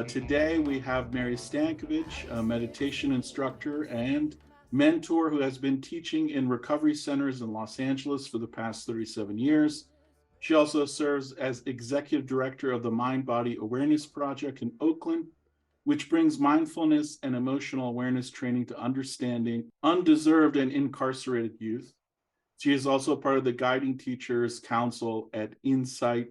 Today we have Mary Stancavage, a meditation instructor and mentor who has been teaching in recovery centers in Los Angeles for the past 37 years. She also serves as executive director of the Mind Body Awareness Project in Oakland, which brings mindfulness and emotional awareness training to understanding undeserved and incarcerated youth. She is also part of the Guiding Teachers Council at Insight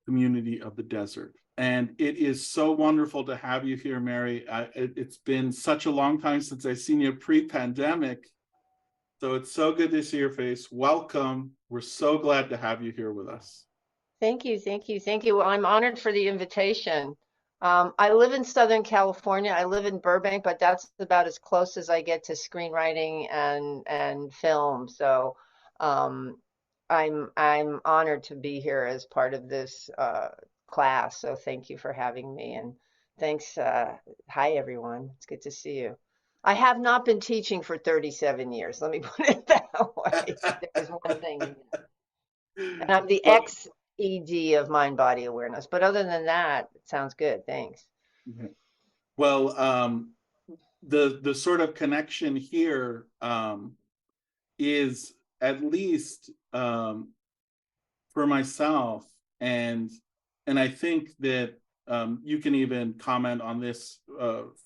Community of the Desert. And it is so wonderful to have you here, Mary. It's been such a long time since I've seen you pre-pandemic. So it's so good to see your face. Welcome. We're so glad to have you here with us. Thank you, thank you, thank you. Well, I'm honored for the invitation. I live in Southern California. I live in Burbank, but that's about as close as I get to screenwriting and film. So I'm honored to be here as part of this class. So thank you for having me, and thanks. Hi everyone. It's good to see you. I have not been teaching for 37 years. Let me put it that way. There's one thing. And I'm the ex-ED of Mind Body Awareness. But other than that, it sounds good. Thanks. Well, the sort of connection here is, at least for myself, and I think that you can even comment on this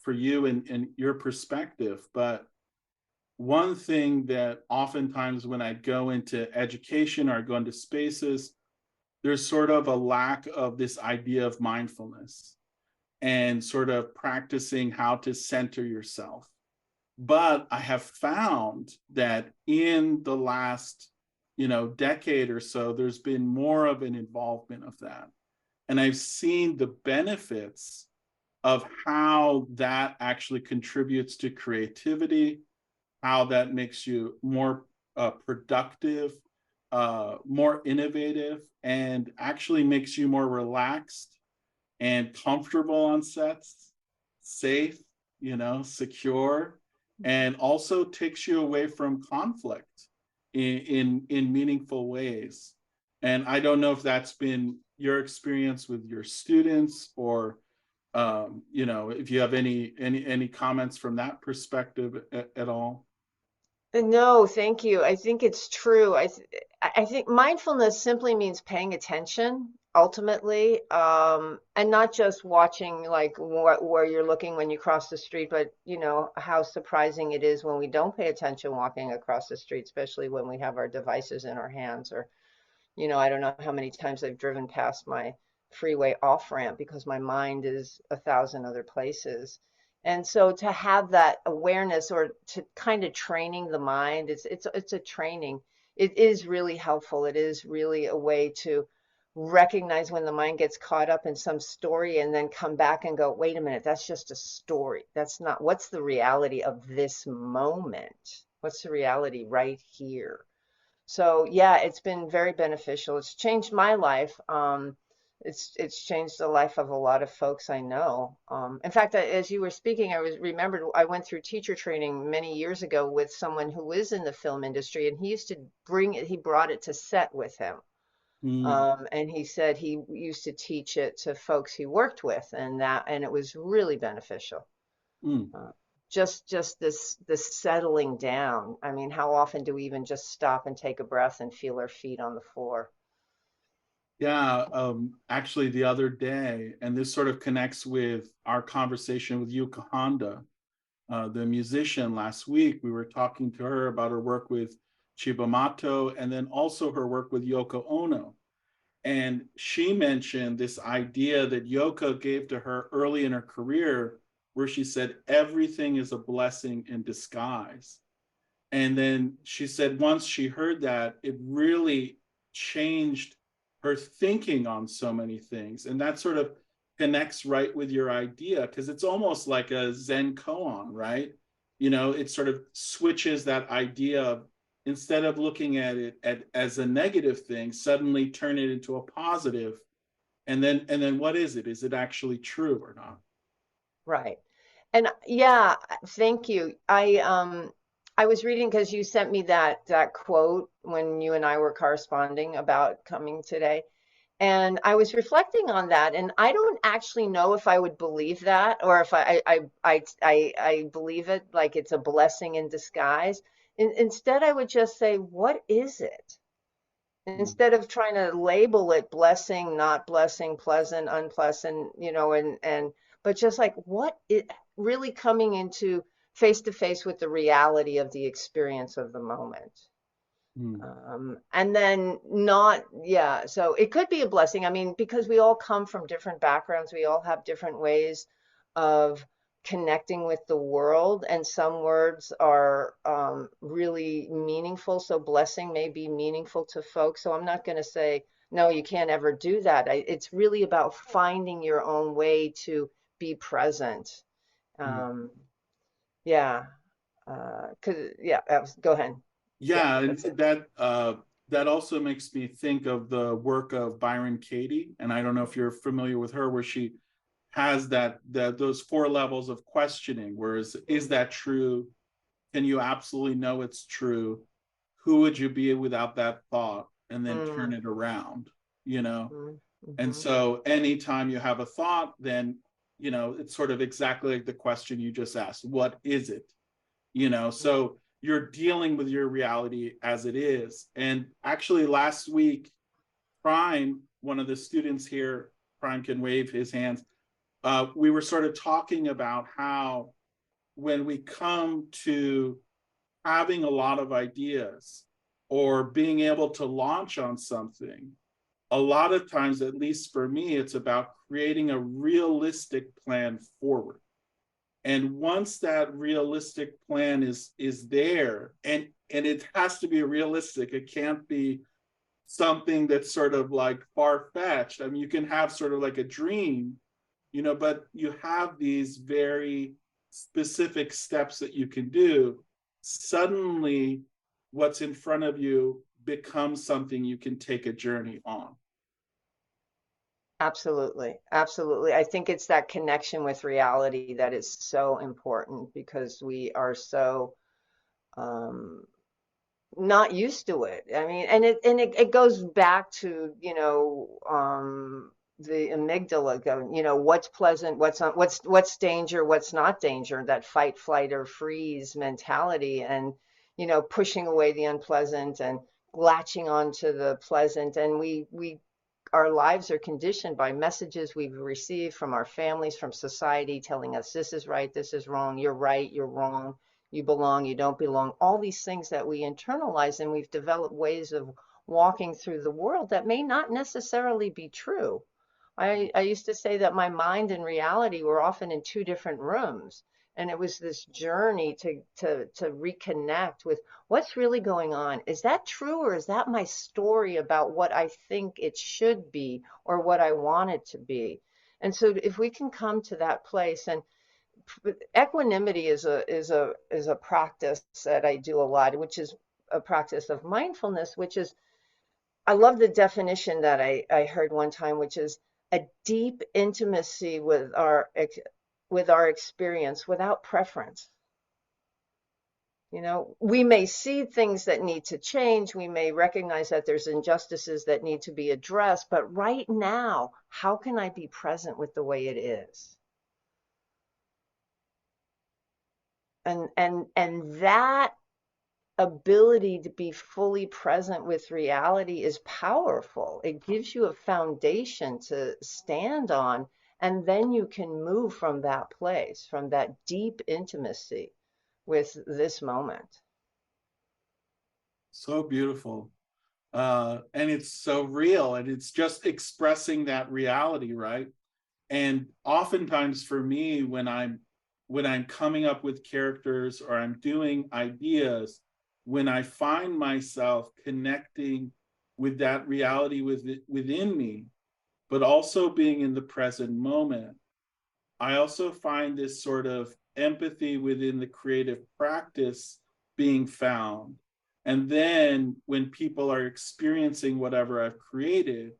for you and your perspective. But one thing that oftentimes when I go into education or I go into spaces, there's sort of a lack of this idea of mindfulness and sort of practicing how to center yourself. But I have found that in the last, decade or so, there's been more of an involvement of that. And I've seen the benefits of how that actually contributes to creativity, how that makes you more productive, more innovative, and actually makes you more relaxed and comfortable on sets, safe, secure, and also takes you away from conflict in meaningful ways. And I don't know if that's been your experience with your students, or if you have any comments from that perspective at all. No, thank you. I think it's true. I think mindfulness simply means paying attention ultimately, and not just watching like where you're looking when you cross the street, but how surprising it is when we don't pay attention walking across the street, especially when we have our devices in our hands. Or I don't know how many times I've driven past my freeway off ramp because my mind is 1,000 other places. And so to have that awareness, or to kind of training the mind, it's a training. It is really helpful. It is really a way to recognize when the mind gets caught up in some story and then come back and go, wait a minute, that's just a story. That's not, what's the reality of this moment? What's the reality right here? So yeah, it's been very beneficial. It's changed my life. It's changed the life of a lot of folks I know. In fact, as you were speaking, remembered I went through teacher training many years ago with someone who is in the film industry, and he used to he brought it to set with him. And he said he used to teach it to folks he worked with, and it was really beneficial. Just this settling down. I mean, how often do we even just stop and take a breath and feel our feet on the floor? Yeah, actually the other day, and this sort of connects with our conversation with Yuka Honda, the musician. Last week, we were talking to her about her work with Chibamato, and then also her work with Yoko Ono. And she mentioned this idea that Yoko gave to her early in her career, where she said, everything is a blessing in disguise. And then she said once she heard that, it really changed her thinking on so many things. And that sort of connects right with your idea, because it's almost like a Zen koan, right? It sort of switches that idea of, instead of looking at it as a negative thing, suddenly turn it into a positive. And then what is it? Is it actually true or not? Right. And yeah, thank you. I was reading, because you sent me that quote when you and I were corresponding about coming today. And I was reflecting on that, and I don't actually know if I would believe that, or if I believe it like it's a blessing in disguise. Instead, I would just say, what is it? Mm, Instead of trying to label it blessing, not blessing, pleasant, unpleasant, but just like what it really coming into face to face with the reality of the experience of the moment. mm, And then not, yeah, so it could be a blessing. I mean, because we all come from different backgrounds, we all have different ways of connecting with the world, and some words are really meaningful. So blessing may be meaningful to folks. So I'm not going to say, no, you can't ever do that. It's really about finding your own way to be present. mm. Um, yeah, yeah, go ahead. Yeah, Yeah, and that's it. that also makes me think of the work of Byron Katie, and I don't know if you're familiar with her, where she has that those four levels of questioning. Whereas, is that true? Can you absolutely know it's true? Who would you be without that thought? And then turn Mm, it around, you know? mm, And mhm, so anytime you have a thought, then, it's sort of exactly like the question you just asked. What is it? So you're dealing with your reality as it is. And actually last week, Prime, one of the students here, Prime can wave his hands. We were sort of talking about how when we come to having a lot of ideas or being able to launch on something, a lot of times, at least for me, it's about creating a realistic plan forward. And once that realistic plan is there, and it has to be realistic, it can't be something that's sort of like far-fetched. I mean, you can have sort of like a dream, but you have these very specific steps that you can do. Suddenly what's in front of you becomes something you can take a journey on. absolutely. Absolutely. I think it's that connection with reality that is so important because we are so um, not used to it. I mean, and it goes back to, the amygdala going, what's pleasant, what's not, what's danger, what's not danger, that fight, flight, or freeze mentality, and, pushing away the unpleasant and latching on to the pleasant. And we our lives are conditioned by messages we've received from our families, from society, telling us this is right, this is wrong, you're right, you're wrong, you belong, you don't belong, all these things that we internalize, and we've developed ways of walking through the world that may not necessarily be true. I used to say that my mind and reality were often in two different rooms. And it was this journey to reconnect with what's really going on. Is that true, or is that my story about what I think it should be or what I want it to be? And so if we can come to that place, and equanimity is a practice that I do a lot, which is a practice of mindfulness, which is, I love the definition that I heard one time, which is a deep intimacy with our experience without preference. We may see things that need to change. We may recognize that there's injustices that need to be addressed. But right now, how can I be present with the way it is? And that ability to be fully present with reality is powerful. It gives you a foundation to stand on, and then you can move from that place, from that deep intimacy with this moment. So beautiful. And it's so real, and it's just expressing that reality, right? And oftentimes for me, when I'm coming up with characters or I'm doing ideas, when I find myself connecting with that reality within me, but also being in the present moment, I also find this sort of empathy within the creative practice being found. And then when people are experiencing whatever I've created,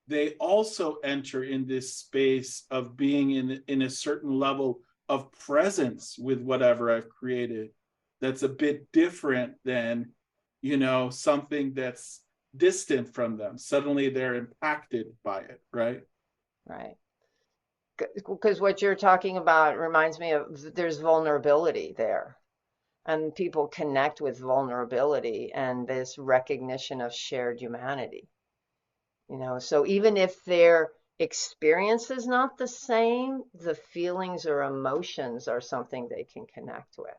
they also enter in this space of being in a certain level of presence with whatever I've created. That's a bit different than, something that's distant from them. Suddenly they're impacted by it, right? Right. Because what you're talking about reminds me of there's vulnerability there, and people connect with vulnerability and this recognition of shared humanity. So even if their experience is not the same, the feelings or emotions are something they can connect with.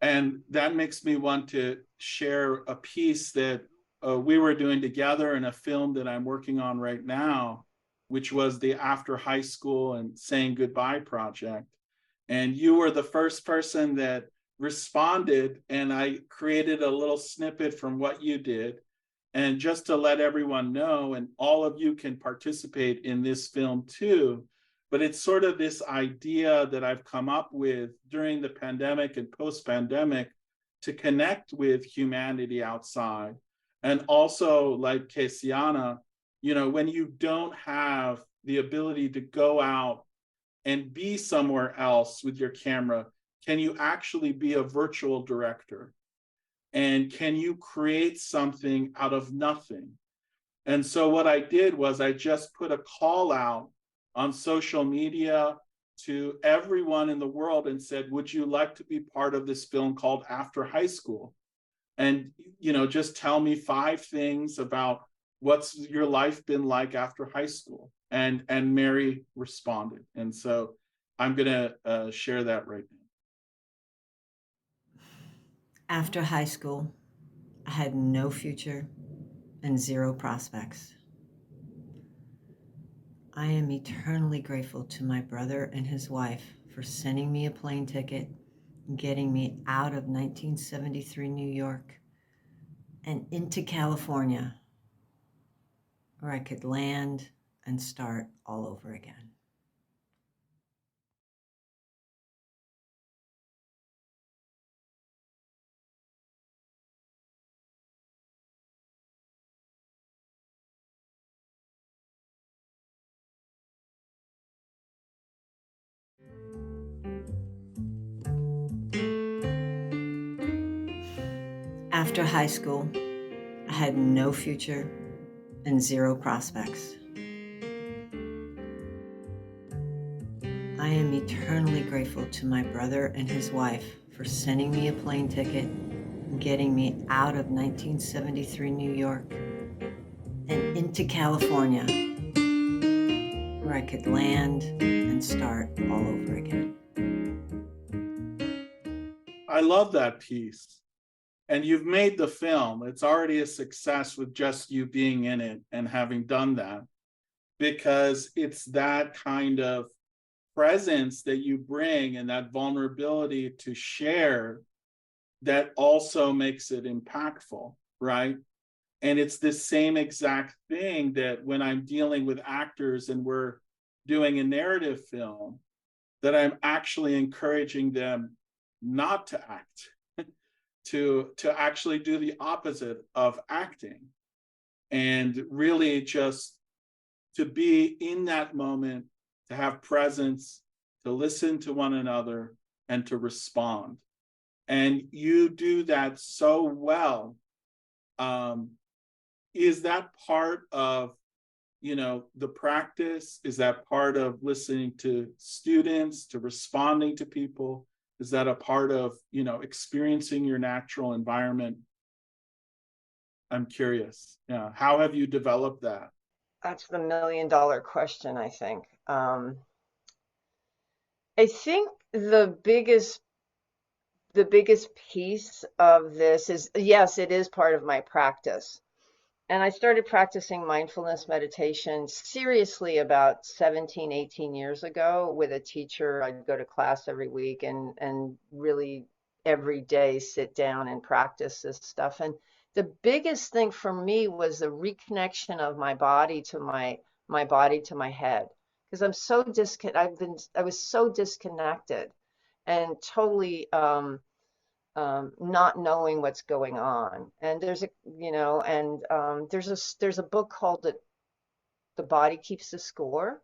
And that makes me want to share a piece that we were doing together in a film that I'm working on right now, which was the After High School and Saying Goodbye project. And you were the first person that responded, and I created a little snippet from what you did. And just to let everyone know, and all of you can participate in this film too, but it's sort of this idea that I've come up with during the pandemic and post-pandemic to connect with humanity outside. And also, like Kesiana, when you don't have the ability to go out and be somewhere else with your camera, can you actually be a virtual director? And can you create something out of nothing? And so what I did was I just put a call out on social media to everyone in the world and said, would you like to be part of this film called After High School? And, just tell me 5 things about what's your life been like after high school. And Mary responded. And so I'm going to share that right now. After high school, I had no future and zero prospects. I am eternally grateful to my brother and his wife for sending me a plane ticket and getting me out of 1973 New York and into California, where I could land and start all over again. After high school, I had no future and zero prospects. I am eternally grateful to my brother and his wife for sending me a plane ticket and getting me out of 1973 New York and into California, where I could land and start all over again. I love that piece. And you've made the film. It's already a success with just you being in it and having done that, because it's that kind of presence that you bring and that vulnerability to share that also makes it impactful, right? And it's the same exact thing that when I'm dealing with actors and we're doing a narrative film, that I'm actually encouraging them not to act, to actually do the opposite of acting, and really just to be in that moment, to have presence, to listen to one another, and to respond. And you do that so well. Is that part of the practice? Is that part of listening to students, to responding to people? Is that a part of experiencing your natural environment? I'm curious. Yeah. How have you developed that? That's the $1 million question, I think. I think the biggest piece of this is, yes, it is part of my practice. And I started practicing mindfulness meditation seriously about 17, 18 years ago with a teacher. I'd go to class every week and really every day sit down and practice this stuff. And the biggest thing for me was the reconnection of my body to my body to my head. Because I was so disconnected and totally not knowing what's going on. And there's a book called The Body Keeps the Score,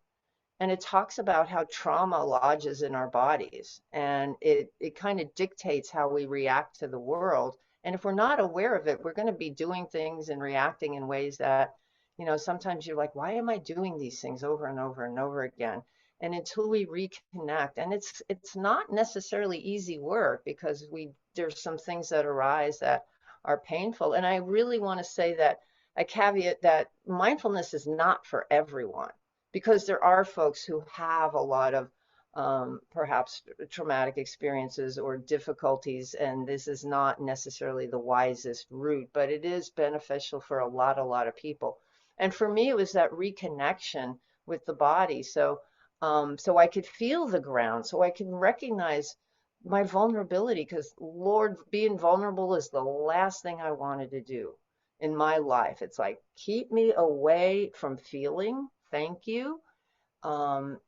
and it talks about how trauma lodges in our bodies, and it kind of dictates how we react to the world. And if we're not aware of it, we're going to be doing things and reacting in ways that, sometimes you're like, why am I doing these things over and over and over again? And until we reconnect, and it's not necessarily easy work, because there's some things that arise that are painful. And I really want to say that a caveat that mindfulness is not for everyone, because there are folks who have a lot of perhaps traumatic experiences or difficulties, and this is not necessarily the wisest route, but it is beneficial for a lot of people. And for me, it was that reconnection with the body. So I could feel the ground, so I can recognize my vulnerability, because Lord, being vulnerable is the last thing I wanted to do in my life. It's like, keep me away from feeling. Thank you.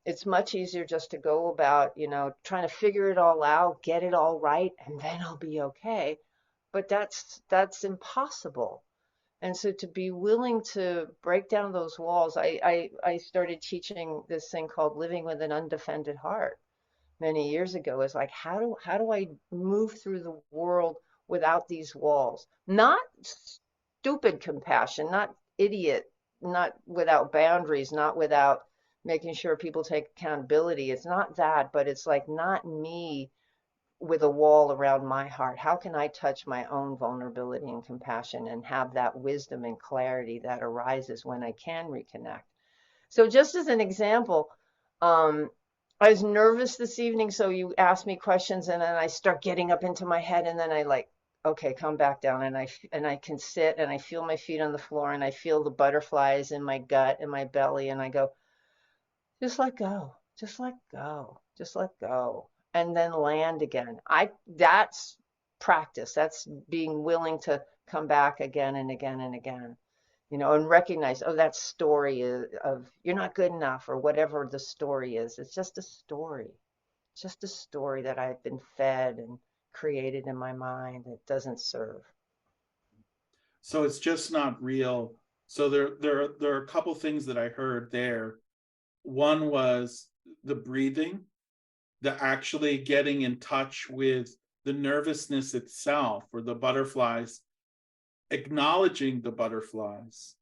It's much easier just to go about, trying to figure it all out, get it all right, and then I'll be okay. But that's impossible. And so to be willing to break down those walls, I started teaching this thing called living with an undefended heart many years ago. Is like, how do I move through the world without these walls? Not stupid compassion, not idiot, not without boundaries, not without making sure people take accountability. It's not that, but it's like, not me with a wall around my heart. How can I touch my own vulnerability and compassion and have that wisdom and clarity that arises when I can reconnect? So just as an example, I was nervous this evening, so you asked me questions, and then I start getting up into my head, and then I like, okay, come back down, and I can sit, and I feel my feet on the floor, and I feel the butterflies in my gut and my belly, and I go, just let go, just let go, just let go, and then land again. That's practice. That's being willing to come back again and again and again, and recognize, oh, that story of you're not good enough, or whatever the story is. It's just a story. It's just a story that I've been fed and created in my mind that doesn't serve. So it's just not real. So there are a couple things that I heard there. One was the breathing, the actually getting in touch with the nervousness itself, or the butterflies, acknowledging the butterflies,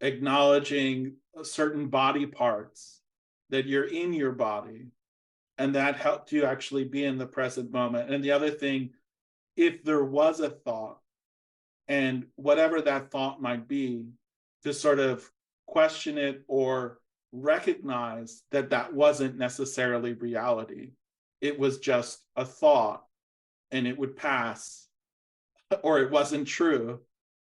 acknowledging certain body parts, that you're in your body, and that helped you actually be in the present moment. And the other thing, if there was a thought, and whatever that thought might be, to sort of question it or recognize that that wasn't necessarily reality. It was just a thought, and it would pass, or it wasn't true,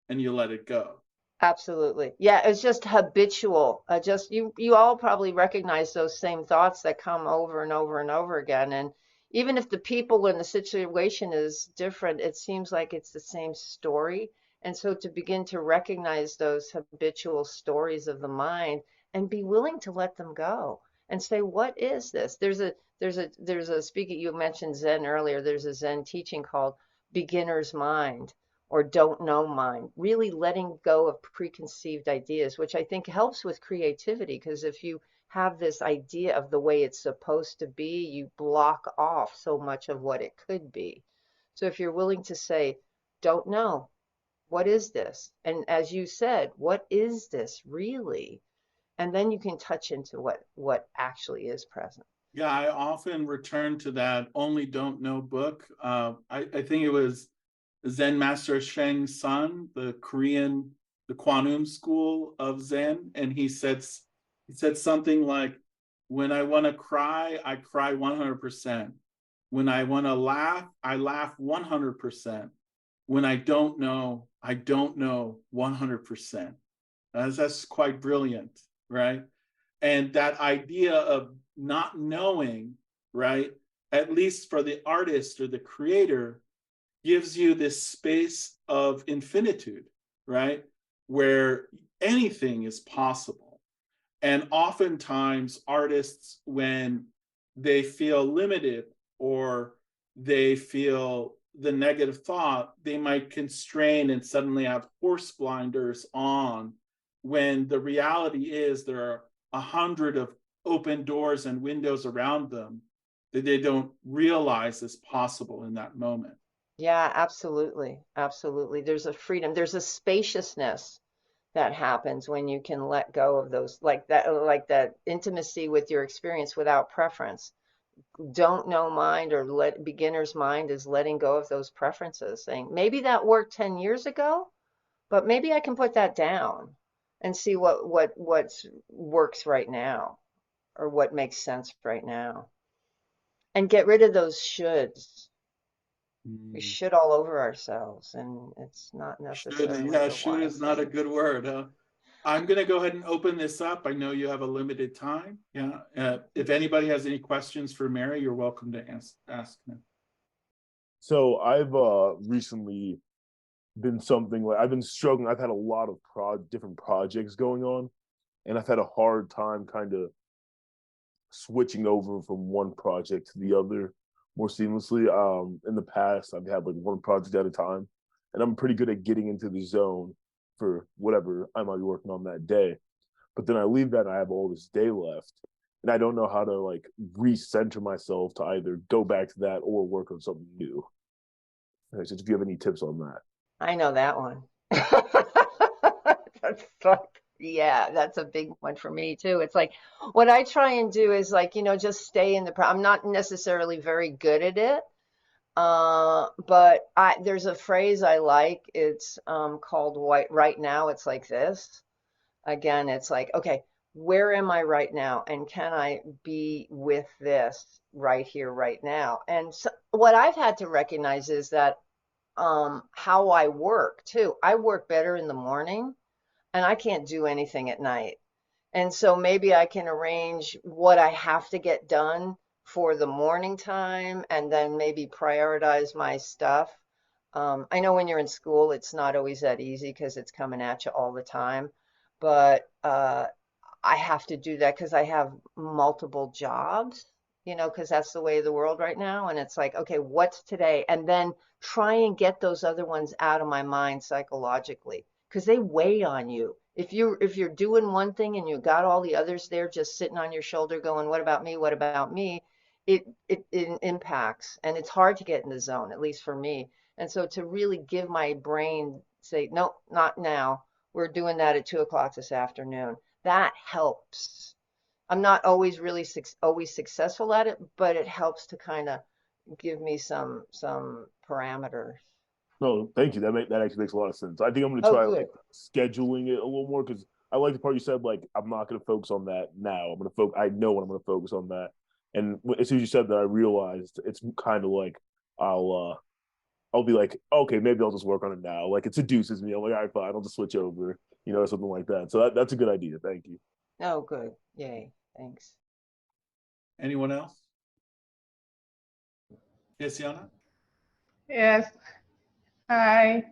and you let it go. Absolutely. Yeah, it's just habitual. Just you all probably recognize those same thoughts that come over and over and over again. And even if the people and the situation is different, it seems like it's the same story. And so to begin to recognize those habitual stories of the mind and be willing to let them go and say, what is this? There's a speaker, you mentioned Zen earlier. There's a Zen teaching called beginner's mind, or don't know mind, really letting go of preconceived ideas, which I think helps with creativity, because if you have this idea of the way it's supposed to be, you block off so much of what it could be. So if you're willing to say, don't know, what is this? And as you said, what is this really? And then you can touch into what actually is present. Yeah, I often return to that Only Don't Know book. I think it was Zen Master Sheng's son, the Kwanum school of Zen, and he said something like, "When I want to cry, I cry 100%. When I want to laugh, I laugh 100%. When I don't know 100%." That's quite brilliant, right? And that idea of not knowing, right, at least for the artist or the creator, gives you this space of infinitude, right, where anything is possible. And oftentimes artists, when they feel limited or they feel the negative thought, they might constrain and suddenly have horse blinders on, when the reality is there are 100 of open doors and windows around them that they don't realize is possible in that moment. Yeah, absolutely. Absolutely. There's a freedom, there's a spaciousness that happens when you can let go of those, like that intimacy with your experience without preference. Don't know mind, or let beginner's mind is letting go of those preferences, saying maybe that worked 10 years ago, but maybe I can put that down and see what works right now, or what makes sense right now, and get rid of those shoulds. We Mm. should all over ourselves, and it's not Should, necessarily yeah, the should is not wisest. a good word, huh? I'm going to go ahead and open this up. I know you have a limited time. Yeah. If anybody has any questions for Mary, you're welcome to ask them. So I've recently been something like I've been struggling. I've had a lot of different projects going on, and I've had a hard time kind of switching over from one project to the other more seamlessly. In the past, I've had like one project at a time, and I'm pretty good at getting into the zone for whatever I might be working on that day. But then I leave that and I have all this day left, and I don't know how to like recenter myself to either go back to that or work on something new. So if you have any tips on that. I know that one. That's yeah, that's a big one for me too. It's like what I try and do is like, just stay in the I'm not necessarily very good at it. But there's a phrase I like. It's called right now it's like this. Again, it's like, okay, where am I right now? And can I be with this right here, right now? And so, what I've had to recognize is that how I work too. I work better in the morning, and I can't do anything at night. And so maybe I can arrange what I have to get done for the morning time, and then maybe prioritize my stuff. I know when you're in school, it's not always that easy because it's coming at you all the time. But I have to do that because I have multiple jobs, because that's the way of the world right now. And it's like, okay, what's today? And then try and get those other ones out of my mind psychologically, because they weigh on you. If you're doing one thing and you got all the others there just sitting on your shoulder going, what about me? What about me? It impacts, and it's hard to get in the zone, at least for me. And so to really give my brain, say, no, not now. We're doing that at 2 o'clock this afternoon. That helps. I'm not always really always successful at it, but it helps to kind of give me some parameters. No, thank you. That actually makes a lot of sense. I think I'm gonna Oh, try like good. scheduling it a little more because I like the part you said. Like I'm not gonna focus on that now. I'm gonna focus. I know when I'm gonna focus on that. And as soon as you said that, I realized it's kind of like I'll I'll be like, okay, maybe I'll just work on it now. Like it seduces me. I'm like, all right, fine, I'll just switch over, or something like that. So that's a good idea. Thank you. Oh, good. Yay. Thanks. Anyone else? Yes, Yana? Yes. Hi.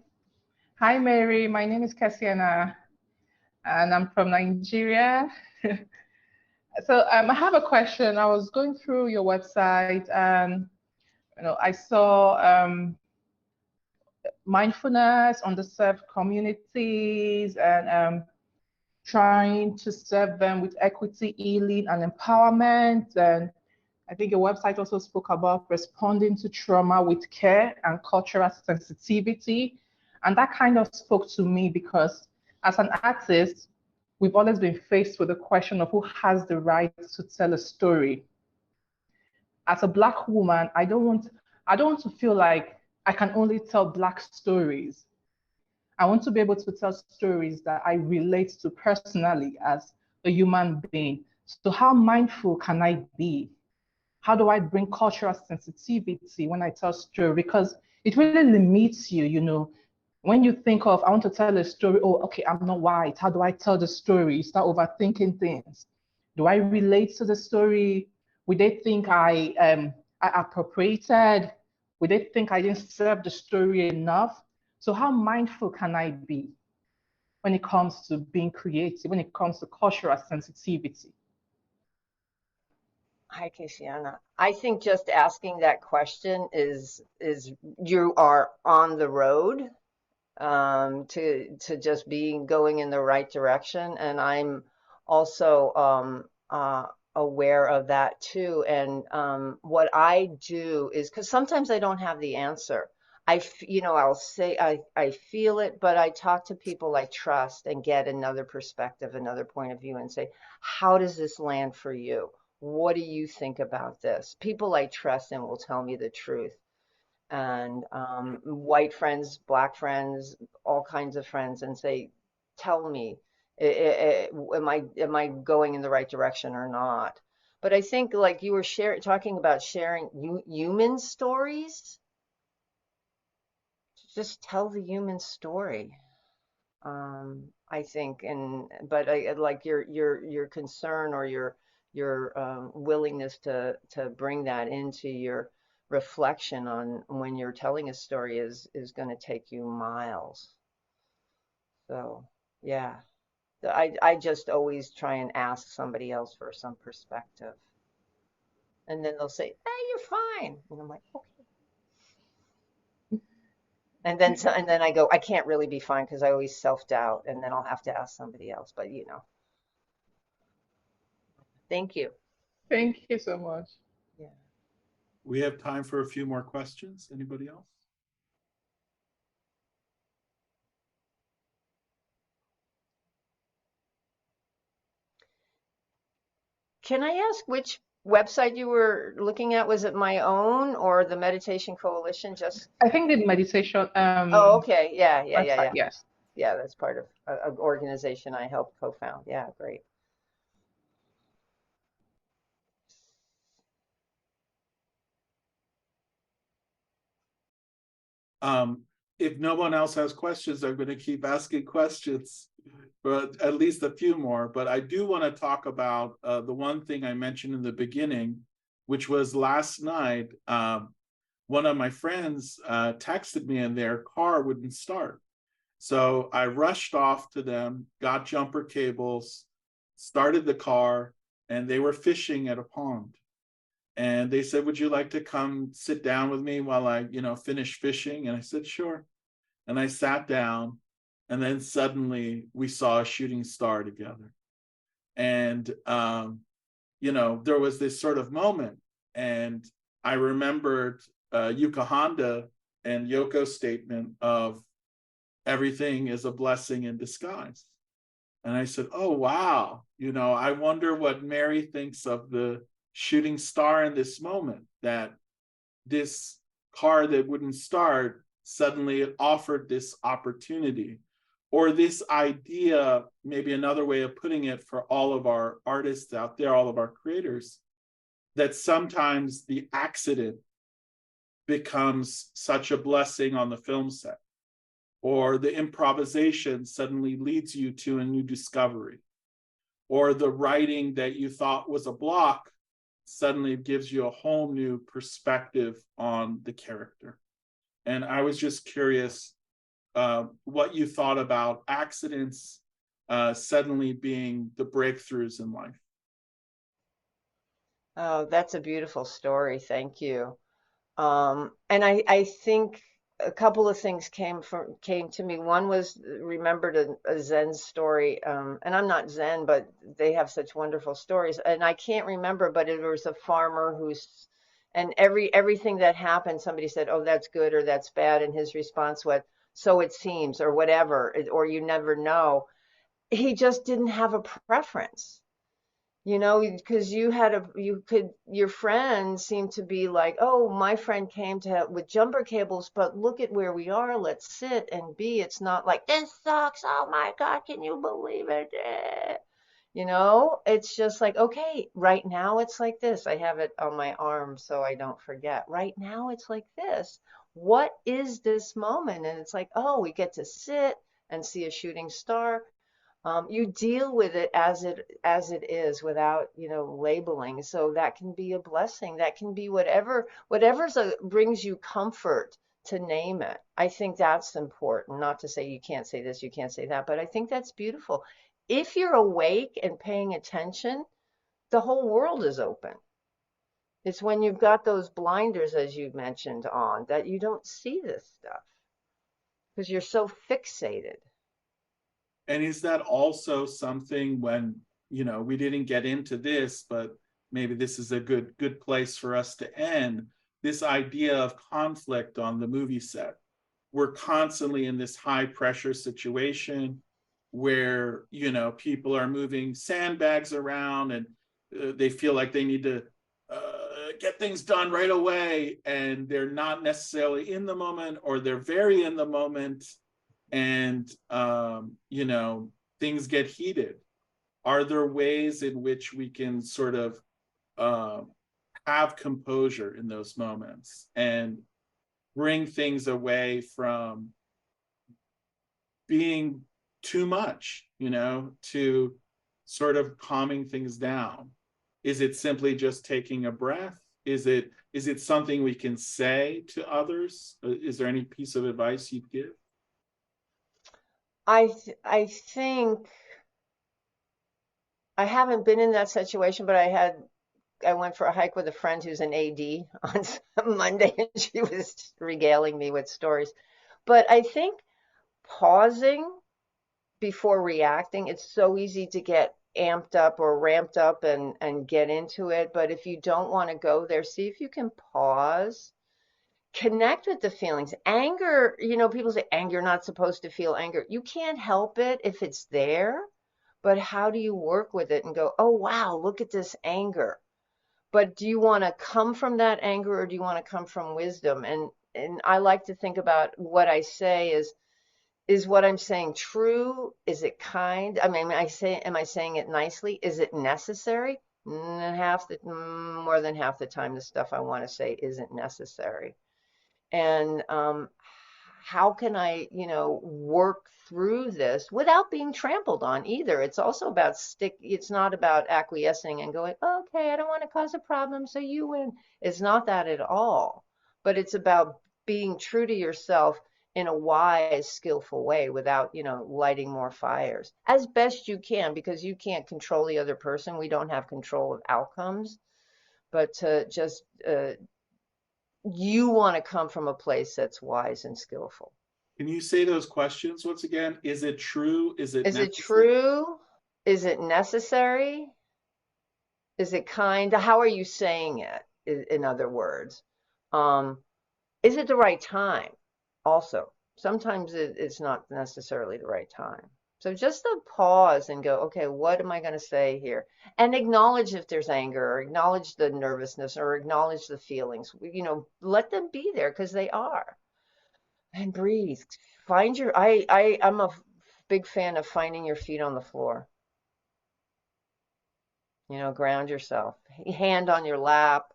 Hi, Mary. My name is Cassiana, and I'm from Nigeria. So I have a question. I was going through your website, and I saw mindfulness, underserved communities, and trying to serve them with equity, healing, and empowerment. And I think your website also spoke about responding to trauma with care and cultural sensitivity. And that kind of spoke to me because as an artist, we've always been faced with the question of who has the right to tell a story. As a Black woman, I don't want to feel like I can only tell Black stories. I want to be able to tell stories that I relate to personally as a human being. So how mindful can I be? How do I bring cultural sensitivity when I tell story? Because it really limits you. When you think of, I want to tell a story, oh, okay, I'm not white. How do I tell the story? You start overthinking things. Do I relate to the story? Would they think I appropriated? Would they think I didn't serve the story enough? So how mindful can I be when it comes to being creative, when it comes to cultural sensitivity? Hi, Cassiana. I think just asking that question is you are on the road to just be going in the right direction. And I'm also aware of that too. And what I do is, because sometimes I don't have the answer, you know, I'll say I feel it, but I talk to people I trust and get another perspective, another point of view, and say, how does this land for you? What do you think about this? People I trust and will tell me the truth. And white friends, black friends, all kinds of friends, and say, tell me, am I going in the right direction or not? But I think like you were talking about sharing human stories, just tell the human story. I think, and but I like your concern or your willingness to bring that into your reflection on when you're telling a story is going to take you miles. So yeah, I just always try and ask somebody else for some perspective, and then they'll say, "Hey, you're fine," and I'm like, "Okay." And then I go, I can't really be fine because I always self-doubt, and then I'll have to ask somebody else. But you know, thank you. Thank you so much. Yeah. We have time for a few more questions. Anybody else? Can I ask which website you were looking at? Was it my own or the Meditation Coalition? Just, I think the meditation oh, okay. Yeah, yeah, yeah, website, yeah. yes. Yeah, that's part of an organization I helped co-found. Yeah, great. Um, if no one else has questions, I'm going to keep asking questions, but at least a few more. But I do want to talk about the one thing I mentioned in the beginning, which was last night. One of my friends texted me and their car wouldn't start. So I rushed off to them, got jumper cables, started the car, and they were fishing at a pond. And they said, would you like to come sit down with me while I, finish fishing? And I said, sure. And I sat down, and then suddenly we saw a shooting star together. And, there was this sort of moment. And I remembered Yuka Honda and Yoko's statement of everything is a blessing in disguise. And I said, oh, wow. I wonder what Mary thinks of the shooting star in this moment, that this car that wouldn't start, suddenly it offered this opportunity, or this idea, maybe another way of putting it for all of our artists out there, all of our creators, that sometimes the accident becomes such a blessing on the film set, or the improvisation suddenly leads you to a new discovery, or the writing that you thought was a block suddenly gives you a whole new perspective on the character. And I was just curious what you thought about accidents suddenly being the breakthroughs in life. Oh, that's a beautiful story. Thank you. And I think a couple of things came to me. One was remembered a Zen story, and I'm not Zen, but they have such wonderful stories. And I can't remember, but it was a farmer and everything that happened, somebody said, "Oh, that's good" or "That's bad," and his response was, "So it seems," or whatever, or "You never know." He just didn't have a preference. Because your friend seemed to be like, oh, my friend came with jumper cables, but look at where we are. Let's sit and be. It's not like, this sucks. Oh my God, can you believe it? It's just like, okay, right now it's like this. I have it on my arm so I don't forget. Right now it's like this. What is this moment? And it's like, oh, we get to sit and see a shooting star. You deal with it as it is without labeling, so that can be a blessing. That can be whatever's brings you comfort, to name it. I think that's important, not to say you can't say this, you can't say that, but I think that's beautiful. If you're awake and paying attention, the whole world is open. It's when you've got those blinders, as you mentioned, on, that you don't see this stuff because you're so fixated. And is that also something when, we didn't get into this, but maybe this is a good place for us to end, this idea of conflict on the movie set. We're constantly in this high pressure situation where, you know, people are moving sandbags around and they feel like they need to get things done right away, and they're not necessarily in the moment, or they're very in the moment, and you know, things get heated. Are there ways in which we can sort of have composure in those moments and bring things away from being too much, you know, to sort of calming things down? Is it simply just taking a breath? Is it something we can say to others? Is there any piece of advice you'd give? I think I haven't been in that situation, but I went for a hike with a friend who's an AD on Monday, and she was regaling me with stories. But I think pausing before reacting, it's so easy to get amped up or ramped up and get into it. But if you don't want to go there, see if you can pause, connect with the feelings. Anger, you know, people say anger, you're not supposed to feel anger. You can't help it if it's there, but how do you work with it and go, oh, wow, look at this anger. But do you want to come from that anger, or do you want to come from wisdom? And I like to think about what I say is what I'm saying true? Is it kind? I mean, am I saying it nicely? Is it necessary? More than half the time, the stuff I want to say isn't necessary. And how can I, you know, work through this without being trampled on either? It's also about it's not about acquiescing and going, okay, I don't want to cause a problem, so you win. It's not that at all. But it's about being true to yourself in a wise, skillful way without, you know, lighting more fires as best you can, because you can't control the other person. We don't have control of outcomes, but to just you want to come from a place that's wise and skillful. Can you say those questions once again? Is it true? Is it necessary? It true? Is it necessary? Is it kind? How are you saying it? In other words, is it the right time? Also, sometimes it's not necessarily the right time. So just to pause and go, okay, what am I going to say here? And acknowledge if there's anger, or acknowledge the nervousness, or acknowledge the feelings. You know, let them be there because they are. And breathe. Find your, I'm a big fan of finding your feet on the floor. You know, ground yourself. Hand on your lap,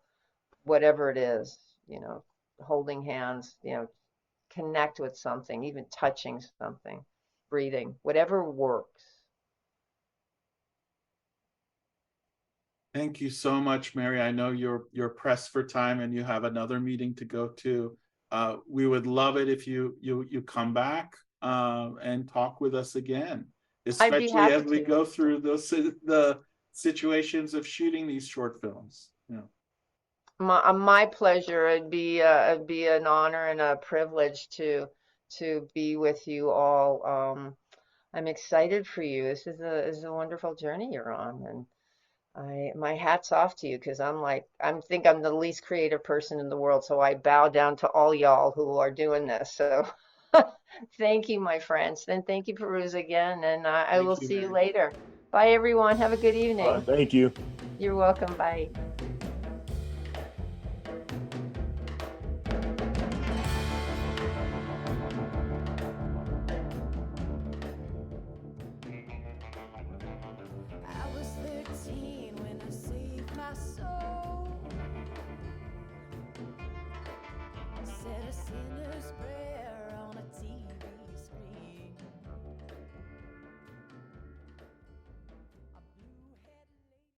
whatever it is, you know, holding hands, you know, connect with something, even touching something, breathing, whatever works. Thank you so much, Mary. I know you're pressed for time and you have another meeting to go to. We would love it if you come back and talk with us again, especially as we go through the situations of shooting these short films. Yeah. My pleasure. It'd be an honor and a privilege to be with you all. I'm excited for you. This is a wonderful journey you're on, and my hat's off to you, because I think I'm the least creative person in the world, so I bow down to all y'all who are doing this. So thank you, my friends, and thank you, Pirooz, again, and I will see you later. Bye, everyone. Have a good evening. Thank you. You're welcome. Bye. I was 13 when I saved my soul.